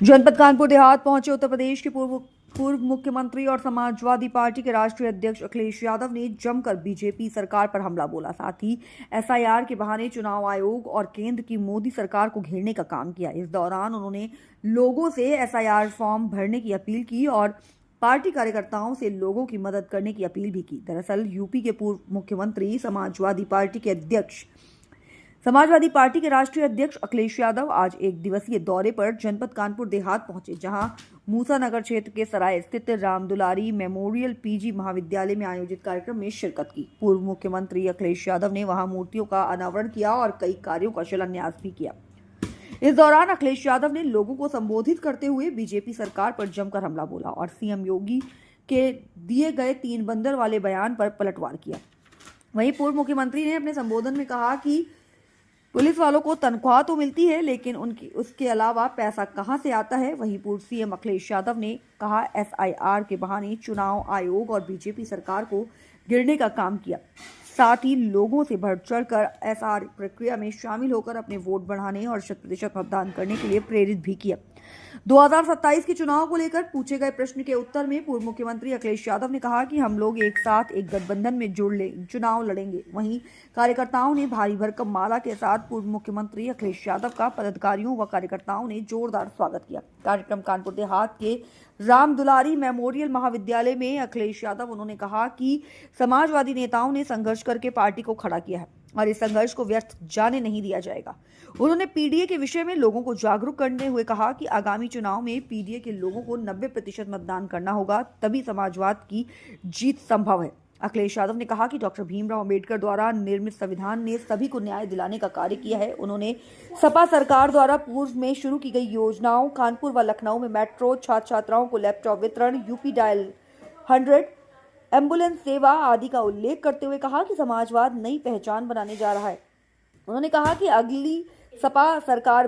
जनपद कानपुर देहात पहुंचे उत्तर प्रदेश के पूर्व मुख्यमंत्री और समाजवादी पार्टी के राष्ट्रीय अध्यक्ष अखिलेश यादव ने जमकर बीजेपी सरकार पर हमला बोला। साथ ही एसआईआर के बहाने चुनाव आयोग और केंद्र की मोदी सरकार को घेरने का काम किया। इस दौरान उन्होंने लोगों से एसआईआर फॉर्म भरने की अपील की और पार्टी कार्यकर्ताओं से लोगों की मदद करने की अपील भी की। दरअसल यूपी के पूर्व मुख्यमंत्री समाजवादी पार्टी के राष्ट्रीय अध्यक्ष अखिलेश यादव आज एक दिवसीय दौरे पर जनपद कानपुर देहात पहुंचे, जहां मूसानगर क्षेत्र के सराय स्थित राम दुलारी मेमोरियल पीजी महाविद्यालय में आयोजित कार्यक्रम में शिरकत की। पूर्व मुख्यमंत्री अखिलेश यादव ने वहां मूर्तियों का अनावरण किया और कई कार्यों का शिलान्यास भी किया। इस दौरान अखिलेश यादव ने लोगों को संबोधित करते हुए बीजेपी सरकार पर जमकर हमला बोला और सीएम योगी के दिए गए 3 बंदर वाले बयान पर पलटवार किया। वहीं पूर्व मुख्यमंत्री ने अपने संबोधन में कहा कि पुलिस वालों को तनख्वाह तो मिलती है, लेकिन उसके अलावा पैसा कहां से आता है। वहीं पूर्व सीएम अखिलेश यादव ने कहा, एसआईआर के बहाने चुनाव आयोग और बीजेपी सरकार को गिरने का काम किया। साथ ही लोगों से बढ़ चढ़कर एसआर प्रक्रिया में शामिल होकर अपने वोट बढ़ाने और 100% मतदान करने के लिए प्रेरित भी किया। 2027 के चुनाव को लेकर पूछे गए प्रश्न के उत्तर में पूर्व मुख्यमंत्री अखिलेश यादव ने कहा कि हम लोग एक साथ एक गठबंधन में चुनाव लड़ेंगे। वहीं कार्यकर्ताओं ने भारी भरकम माला के साथ पूर्व मुख्यमंत्री अखिलेश यादव का पदाधिकारियों व कार्यकर्ताओं ने जोरदार स्वागत किया। कार्यक्रम कानपुर देहात के राम दुलारी मेमोरियल महाविद्यालय में अखिलेश यादव उन्होंने कहा कि समाजवादी नेताओं ने संघर्ष करके पार्टी को खड़ा किया है और इस संघर्ष को व्यर्थ जाने नहीं दिया जाएगा। उन्होंने पीडीए के विषय में लोगों को जागरूक करते हुए कहा कि आगामी चुनाव में पीडीए के लोगों को 90% मतदान करना होगा, तभी समाजवाद की जीत संभव है। अखिलेश यादव ने कहा कि डॉक्टर भीमराव अंबेडकर द्वारा निर्मित संविधान ने सभी को न्याय दिलाने का कार्य किया है। उन्होंने सपा सरकार द्वारा पूर्व में शुरू की गई योजनाओं, कानपुर व लखनऊ में मेट्रो, छात्र छात्राओं को लैपटॉप वितरण, यूपी डायल 100, एम्बुलेंस सेवा आदि का उल्लेख करते हुए कहा कि समाजवाद नई पहचान बनाने जा रहा है। उन्होंने कहा कि अगली सपा सरकार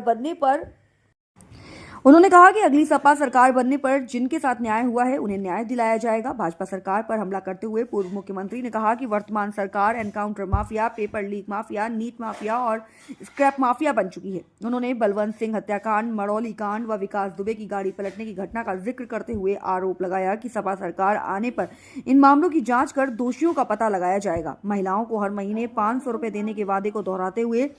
बनने पर जिनके साथ न्याय हुआ है उन्हें न्याय दिलाया जाएगा। भाजपा सरकार पर हमला करते हुए पूर्व मुख्यमंत्री ने कहा कि वर्तमान सरकार encounter mafia, paper leak mafia, NEET mafia और स्क्रैप माफिया बन चुकी है। उन्होंने बलवंत सिंह हत्याकांड, मड़ौली कांड व विकास दुबे की गाड़ी पलटने की घटना का जिक्र करते हुए आरोप लगाया कि सपा सरकार आने पर इन मामलों की जांच कर दोषियों का पता लगाया जाएगा। महिलाओं को हर महीने 500 रुपए देने के वादे को दोहराते हुए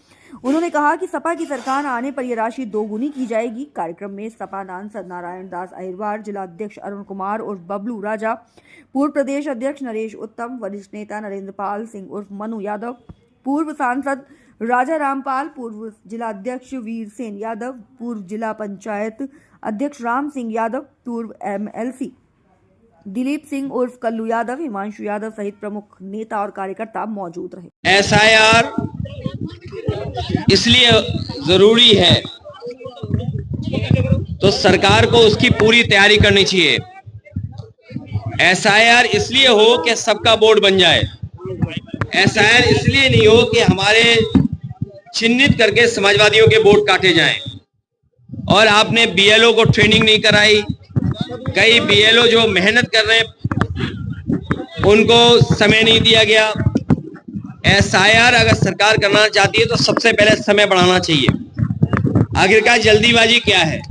उन्होंने कहा कि सपा की सरकार आने पर यह राशि दोगुनी की जाएगी। कार्यक्रम में सपा सांसद नारायण दास अहिरवार, जिला अध्यक्ष अरुण कुमार उर्फ बबलू राजा, पूर्व प्रदेश अध्यक्ष नरेश उत्तम, वरिष्ठ नेता नरेंद्र पाल सिंह उर्फ मनु यादव, पूर्व सांसद राजा रामपाल, पूर्व जिला अध्यक्ष वीर सेन यादव, पूर्व जिला पंचायत अध्यक्ष राम सिंह यादव, पूर्व एमएलसी दिलीप सिंह उर्फ कल्लू यादव, हिमांशु यादव सहित प्रमुख नेता और कार्यकर्ता मौजूद रहे। एसआईआर इसलिए जरूरी है तो सरकार को उसकी पूरी तैयारी करनी चाहिए। एसआईआर इसलिए हो कि सबका वोट बन जाए। एसआईआर इसलिए नहीं हो कि हमारे चिन्हित करके समाजवादियों के वोट काटे जाएं। और आपने बीएलओ को ट्रेनिंग नहीं कराई। कई बीएलओ जो मेहनत कर रहे हैं उनको समय नहीं दिया गया। एसआईआर अगर सरकार करना चाहती है तो सबसे पहले समय बढ़ाना चाहिए। आखिरकार जल्दीबाजी क्या है?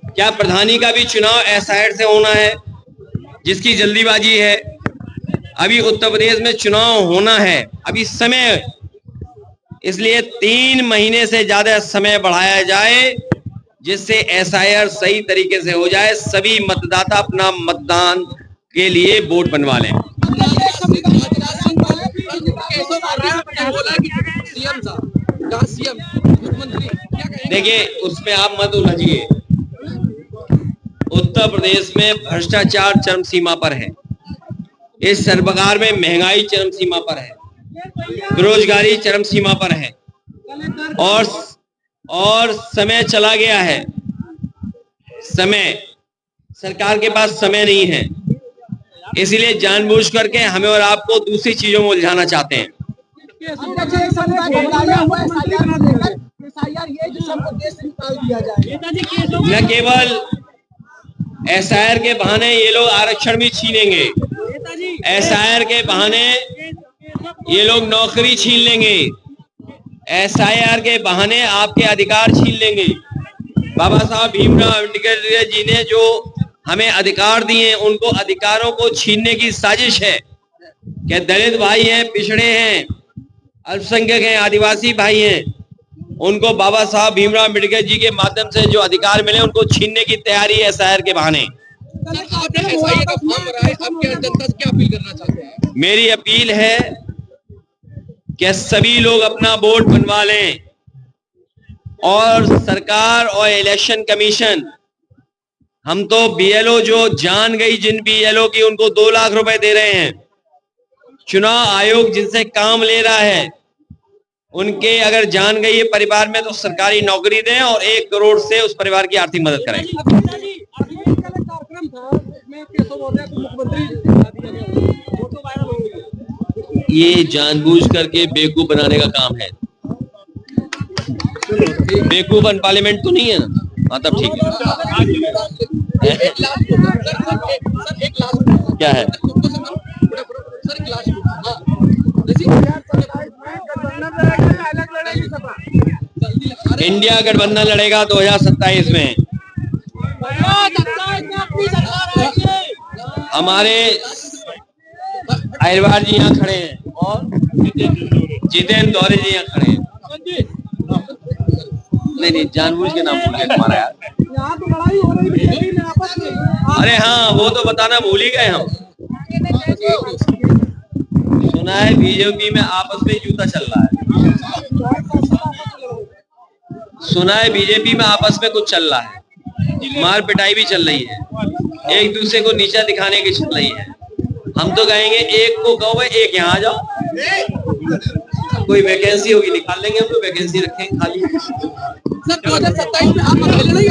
क्या प्रधानी का भी चुनाव एसआईआर से होना है जिसकी जल्दीबाजी है? अभी उत्तर प्रदेश में चुनाव होना है, अभी समय, इसलिए 3 महीने से ज्यादा समय बढ़ाया जाए जिससे एसआईआर सही तरीके से हो जाए, सभी मतदाता अपना मतदान के लिए वोट बनवा लें। देखिए, उसमें आप मत उलझिए। उत्तर प्रदेश में भ्रष्टाचार चरम सीमा पर है। इस सरकार में महंगाई चरम सीमा पर है, बेरोजगारी चरम सीमा पर है और समय चला गया है। सरकार के पास समय नहीं है, इसीलिए जानबूझ करके हमें और आपको दूसरी चीजों में उलझाना चाहते हैं। न केवल एसआईआर के बहाने ये लोग आरक्षण भी छीनेंगे, एसआईआर के बहाने ये लोग नौकरी छीन लेंगे, एसआईआर के बहाने आपके अधिकार छीन लेंगे। बाबा साहब भीमराव अम्बेडकर जी ने जो हमें अधिकार दिए हैं, उनको अधिकारों को छीनने की साजिश है। कि दलित भाई हैं, पिछड़े हैं, अल्पसंख्यक हैं, आदिवासी भाई हैं, उनको बाबा साहब भीमराव अम्बेडकर जी के माध्यम से जो अधिकार मिले उनको छीनने की तैयारी है एसआईआर के बहाने। आपने एसआईआर का फॉर्म भरा है, आप क्या जनता से क्या अपील करना चाहते हैं? मेरी अपील है कि सभी लोग अपना वोट बनवा लें और सरकार और इलेक्शन कमीशन, हम तो बीएलओ जो जान गई जिन बीएलओ की, उनको 2 लाख रुपए दे रहे हैं। चुनाव आयोग जिनसे काम ले रहा है, उनके अगर जान गई है परिवार में, तो सरकारी नौकरी दें और 1 करोड़ से उस परिवार की आर्थिक मदद करें। ये जानबूझ करके बेवकूफ बनाने का काम है। बेवकूफ पार्लियामेंट तो नहीं है ना? हाँ, तब ठीक है। क्या है? इंडिया गठबंधन लड़ेगा 2027 में। हमारे अहिरवार जी यहाँ खड़े हैं और जितेंद्र दौरे जी यहाँ खड़े हैं। नहीं, जानबूझ के नाम भूल गए तुम्हारा यार। यहाँ तो लड़ाई हो रही है आपस में। अरे हाँ, वो तो बताना भूल ही गए हम। सुना है बीजेपी में आपस में जूता चल रहा है। सुना है बीजेपी में आपस में कुछ चल रहा है, मार पिटाई भी चल रही है, एक दूसरे को नीचा दिखाने की चल रही है। हम तो कहेंगे एक को कहो भाई, एक यहाँ आ जाओ, कोई वैकेंसी होगी निकाल लेंगे हम, तो वैकेंसी रखेंगे खाली। सर 2027 में आप अकेले नहीं